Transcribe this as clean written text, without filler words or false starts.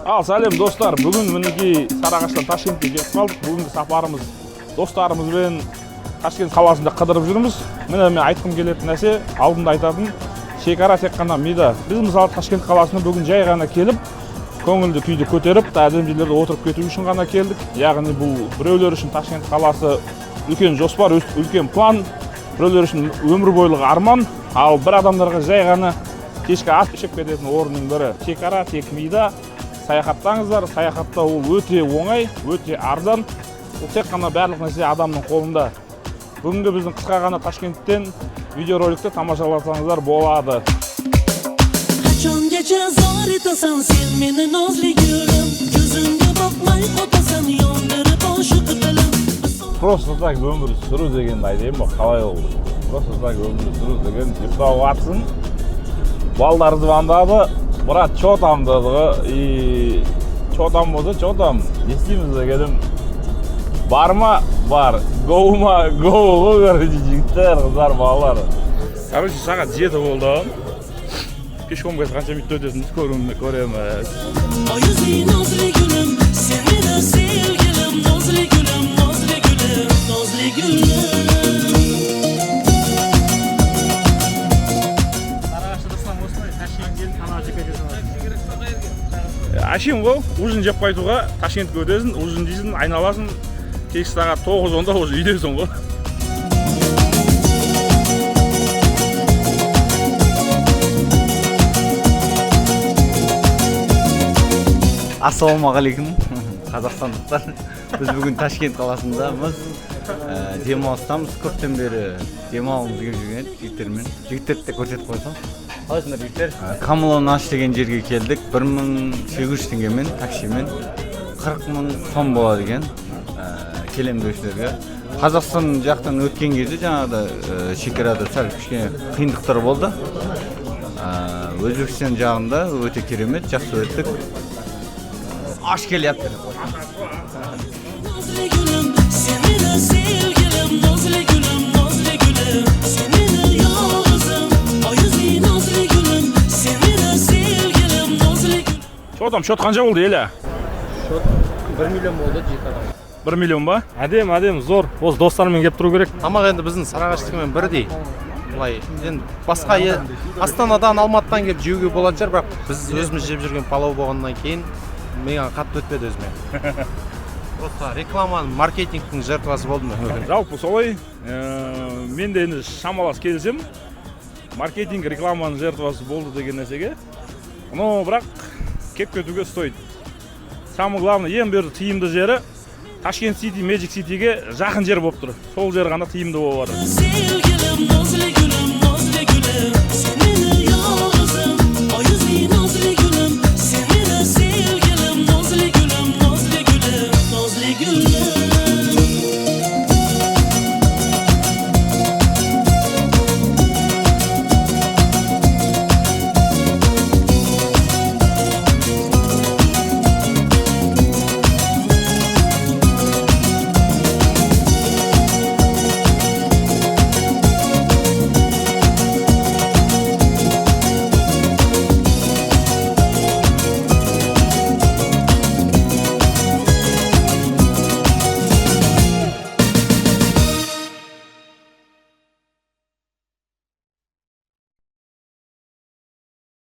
Ал салем достар, бүгін мінекей Сарыағаштан Ташкентке кетіп қалдық. Бүгінгі сапарымыз достарымызбен Ташкент қаласында қыдырып жүрміз. Міне мен айтқым келетін нәрсе, алдында айтатын, шекара тек қана мида. Біз мысалы Ташкент қаласына бүгін жай ғана келіп, көңілді күйді көтеріп, әдемі жерлерде отырып кету үшін ғана келдік. Яғни бұл біреулер үшін Ташкент қаласы үлкен жоспар, үлкен план, біреулер үшін өмір бойлық арман, ал бір адамдарға жай ғана кешкі ас ішіп кететін орынның бірі шекара тек мида. Саяхаттаңыздар, саяхатта ол өте оңай, өте арзан. Ол тек қана барлық нәрсе адамның қолында. Бүгінгі біздің қысқа ғана Ташкенттен видеороликті тамашаласаңыздар болады. Просто так өмір сүру деген айтайын ба, қалай ол? Просто так өмір сүру деген ұйықтауға атсын. Балдар звондады. Брат, что там деді, и что там болды, что там, не істейміз дегенім, бар ма? Бар, гоу ма? Гоу, жігіттер, қыздар, балалар. Короче, сағат 7 болды. Пешком қайсы қанша минут өтесін көреміз. Ашим ғой, ужин жеп қайтуға Ташкентке өтесің, ужин дейсің, айналасың, кешкі сағат 9-10-да уже үйдесің ғой. Ассалаумағалейкум, қазақстандықтар. Біз бүгін Ташкент қаласындамыз. Демалыстамыз, көптен бері демалымыз келіп жүрген жігіттермен. Жігіттерді де көрсетіп қойсам. Қалайсыңдар жігіттер? Камылон аш деген жерге келдік. 1800 теңгемен таксимен 40 мың сом болады екен келемдеушілерге. Қазақстан жақтан өткен кезде жаңағыда шекарада сәл кішкене қиындықтар болды. Өзбекстан жағында өте керемет, жақсы өттік. Аш келіп. Что там, счет қанша болды елі? Счет 1 миллион болды, жеті. 1 миллион ба? Әдем, зор. Осы достармен келіп тұру керек. Тамақ енді біздің Сарыағаштықпен бірдей. Былай, енді басқа Астанадан, Алматыдан келіп жеуге болатын шығар, бірақ біз өзіміз жеп жүрген палау болғаннан кейін маған қатты өтпеді өзіме. Просто рекламаның, маркетингтің жертвасы болдым. Жалпы солай, мен де енді шамалас келсем, маркетинг, рекламаның жертвасы болды деген нәрсеге. Но бірақ кеп кетуге стоит. Самый главный, ең бір тиімді жері Ташкент Сити, Magic City'ге жақын жер болып тұр. Сол жер ғана тиімді болып жатыр.